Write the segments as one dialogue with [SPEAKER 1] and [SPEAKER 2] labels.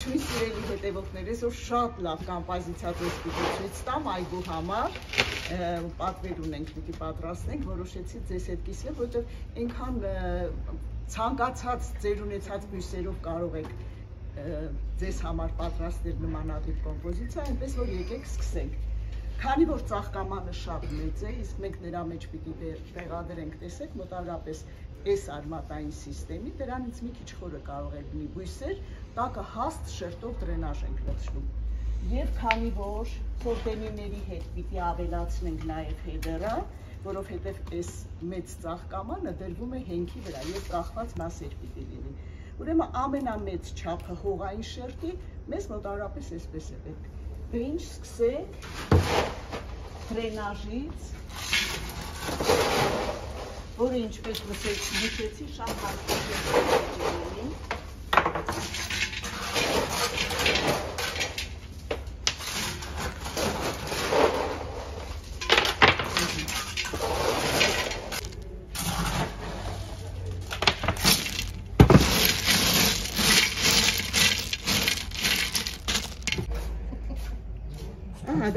[SPEAKER 1] Ողջույն սիրելի հետևողներ, այսօր շատ լավ կոմպոզիցիա ցույց տամ այգու համար, պատվեր ունենք, պիտի պատրաստենք, որոշեցի ձեզ հետ կիսվել, որովհետև այնքան ցանկացած ձեր ունեցած բույսերով կարող եք ձեզ համար պատրաստել նմանատիպ կոմպոզիցիա, այնպես որ եկեք սկսենք։ Քանի որ ծաղկամանը շատ մեծ է, իսկ մենք նրա մեջ պիտի տեղադրենք, տեսեք, մոտավորապես այս արմատային սիստեմի, դրանից մի քիչ խորը կարող է լինի բույսեր, տակը հաստ շերտով դրենաժ ենք լցնում։ Եվ քանի որ խորդենիների հետ պիտի ավելացնենք նաև հետերը, որովհետև այս մեծ ծաղկամանը դրվում է հենքի վրա եւ կախված մասեր պիտի լինի։ Ուրեմն ամենամեծ չափը հողային շերտի մեզ մոտավորապես այսպես է պետք։ Դե ինչ սկսենք դրենաժից, որը ինչպես նշեցի շատ հարկի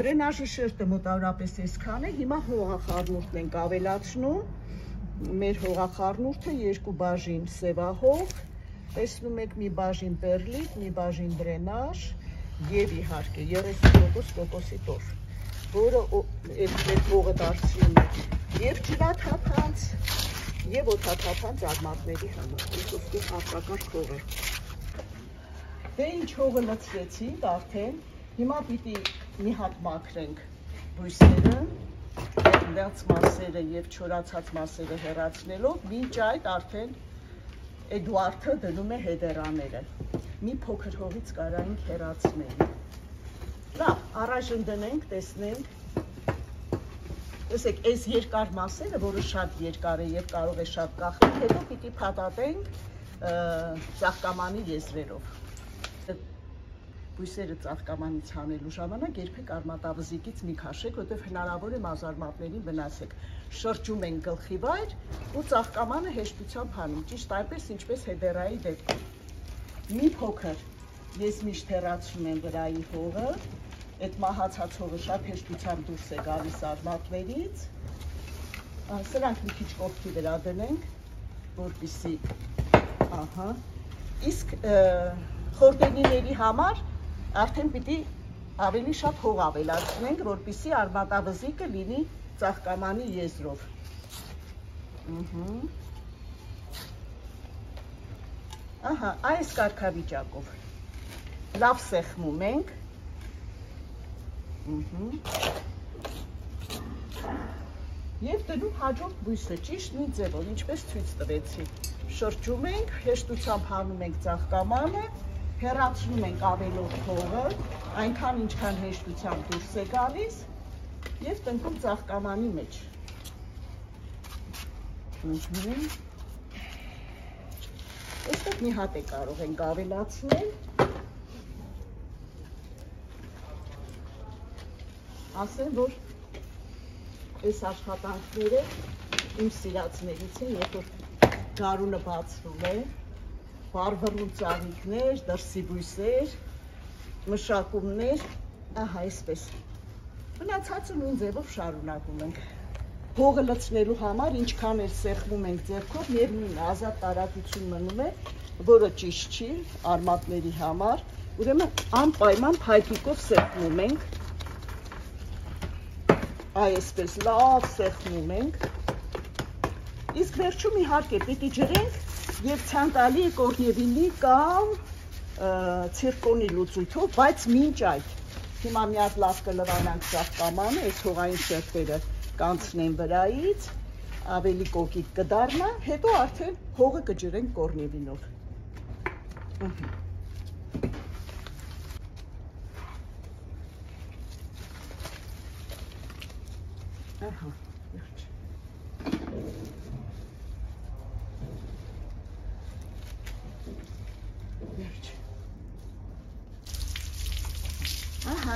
[SPEAKER 1] Դրենաժի շերտը մոտավորապես այսքան է, հիմա հողախառնուրդն ենք ավելացնում, մեր հողախառնուրդը 2 բաժին սևահող, տեսնում եք մի բաժին պերլիտ, մի բաժին դրենաժ և իհարկե 30% տոր, որը այդ հողը դարձնում է և ջրաթափանց և օդաթափանց արմատների համար, ուստի հարկակարգ հող է։ Դե ինչ հողը լցրեցինք արդեն, հիմա պիտի մի հատ մաքրենք բույսերը, դրանց մասերը և չորացած մասերը հեռացնելով, մինչ այդ արդեն Էդուարդը դնում է հետերաները։ Մի փոքր հողից կարանք հեռացնենք։ Լավ, առայժմ դնենք, տեսնենք։ Տեսեք, այս երկար մասերը, որը շատ երկար է և կարող է շատ կախվել, հետո պիտի փաթաթենք ծաղկամանի եզրերով։ Բույսերը ծաղկամանից հանելու ժամանակ երբեք արմատավզիկից մի քաշեք, որտեղ հնարավոր է մազարմատներին վնասեք։ Շրջում ենք գլխի վայր ու ծաղկամանը հեշտությամբ հանում, ճիշտ այնպես ինչպես հետերայի դեպքում։ Մի փոքր ես միշտ հեռացնում եմ վրայի հողը, այդ մահացած հողը շատ հեշտությամբ դուրս է գալիս արմատներից։ Սրանք մի քիչ կողքի վրա դնենք, որպեսզի, իսկ խորդենիների համար արդեն պիտի ավելի շատ հող ավելացնենք, որպեսզի արմատավզիկը լինի ծաղկամանի եզրով։ Այս կարգավիճակով լավ սեղմում ենք։ Եվ դնում հաջորդ բույսը ճիշտ մի ձևով, ինչպես ցույց տվեցի։ Շրջում ենք, հեշտությամբ հանում ենք ծաղկամանը, հեռացնում ենք ավելորդ հողը, այնքան ինչքան հեշտությամբ դուրս է գալիս և տնկում ծաղկամանի մեջ։ Այստեղ մի հատ է կարող ենք ավելացնել։ Ասեմ, որ այս աշխատանքները իմ սիրածներից են, երբ որ գարունը բացվում է, բարբռուն ծաղիկներ, դրսի բույսեր, մշակումներ, այսպես։ Մնացածը նույն ձևով շարունակում ենք։ Հողը լցնելու համար ինչքան էլ սեղմում ենք ձեռքով, միևնույն է, ազատ տարածություն մնում է, որը ճիշտ չի արմատների համար, ուրեմն անպայման փայտիկով սեղմում ենք, այսպես լավ սեղմում ենք, իսկ վերջում իհարկե պիտի ջրենք և ցանտալի կորնևինի կամ ցիրկոնի լուծույթով, բայց մինչ այդ հիմա մի հատ լավ կլվանանք ծաղկամանը, այս հողային շերտերը կանցնեն վրայից, ավելի կոկիկ կդառնա, հետո արդեն հողը կջրենք կորնևինով։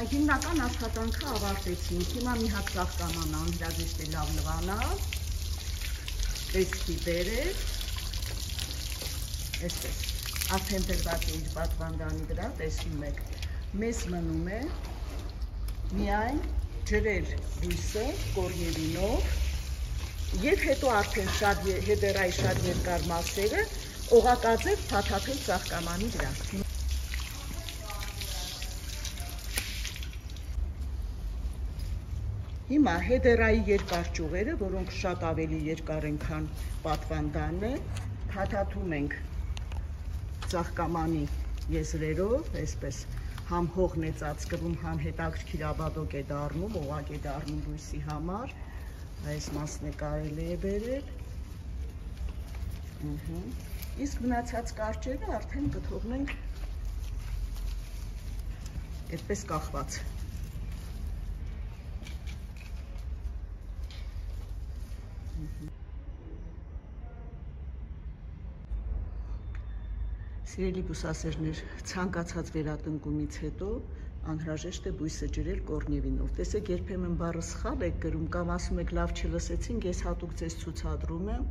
[SPEAKER 1] Հիմնական աշխատանքը ավարտեցինք, հիմա մի հատ ծաղկաման անհրաժեշտ է լավ լվանալ, տեսքի բերել, այսպես, արդեն դրված է իր պատվանդանի վրա, տեսնում եք, մեզ մնում է միայն ջրել բույսը կորնևինով և հետո արդեն հետերայի շատ երկար մասերը օղակաձև փաթաթել ծաղկամանի վրա։ Հիմա հետերայի երկար ճյուղերը, որոնք շատ ավելի երկար են, քան պատվանդանը, փաթաթում ենք ծաղկամանի եզրերով, այսպես համ հողն է ծածկվում, համ հետաքրքիր ավադոկ է դառնում, օղակ է դառնում բույսի համար, այս մասն է կարելի է բերել, իսկ մնացած կարճերը արդեն կթողնենք այդպես կախված։ Սիրելի բուսասերներ, ցանկացած վերատնկումից հետո անհրաժեշտ է բույսը ջրել կորնևինով։ Տեսեք, երբեմն բառը սխալ եք գրում կամ ասում եք լավ չլսեցինք, ես հատուկ ձեզ ցուցադրում եմ։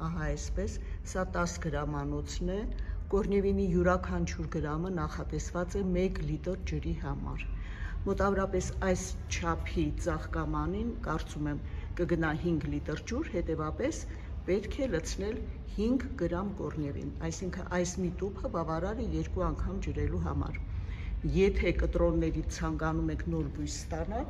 [SPEAKER 1] Ահա այսպես, սա 10 գրամանոցն է, կորնևինի յուրաքանչյուր գրամը նախատեսված է 1 լիտր ջրի համար։ Մոտավորապես այս չափի ծաղկամանին, կարծում եմ, կգնա 5 լիտր ջուր, հետևապես պետք է լցնել 5 գրամ կորնևին, այսինքն այս մի տուփը բավարար է 2 անգամ ջրելու համար։ Եթե կտրոններից ցանկանում եք նոր բույս ստանալ,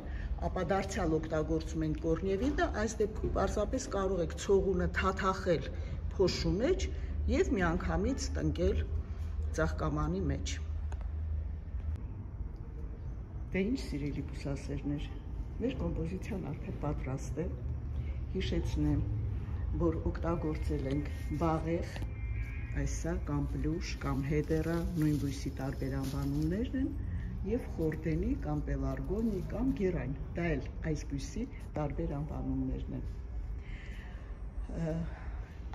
[SPEAKER 1] ապա դարձյալ օգտագործում ենք կորնևինը, այս դեպքում պարզապես կարող եք ցողունը թաթախել փոշու մեջ և միանգամից տնկել ծաղկամանի մեջ։ Դե ինչ, սիրելի բուսասերներ, մեր կոմպոզիցիան արդեն պատրաստ է, հիշեցնեմ, որ օգտագործել ենք բաղեղ, այսա կամ պլուշ կամ հետերա, նույն բույսի տարբեր անվանումներն են, և խորդենի կամ պելարգոնի կամ գերայն, դա էլ այս բույսի տարբեր անվանումներն են։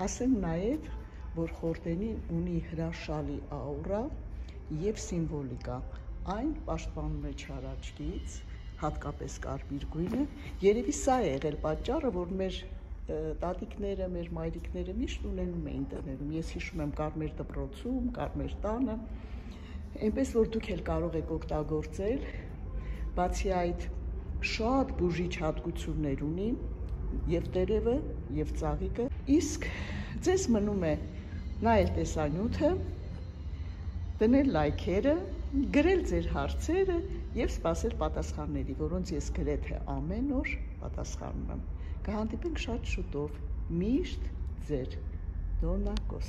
[SPEAKER 1] Ասեմ նաև, որ խորդենին ունի հրաշալի աուրա և սիմվոլիկա, այն պաշտպանում է չարաճկից, հատկապես կարմիր գույնը, երևի սա է եղել պատճառը, որ մեր տատիկները, մեր մայրիկները միշտ ունենում էին տներում, ես հիշում եմ կարմեր դպրոցում, կարմեր տանը, այնպես որ դուք էլ կարող եք օգտագործել, բացի այդ շատ բուժիչ հատկություններ ունի և տերևը, և ծաղիկը, իսկ ձեզ մնում է նայել տեսանյութը, դնել լայքերը, գրել ձեր հարցերը և սպասել պատասխանների, որոնց ես գրեթե ամեն օր պատասխանում եմ։ Կհանդիպենք շատ շուտով, միշտ ձեր Դոննա Կոս։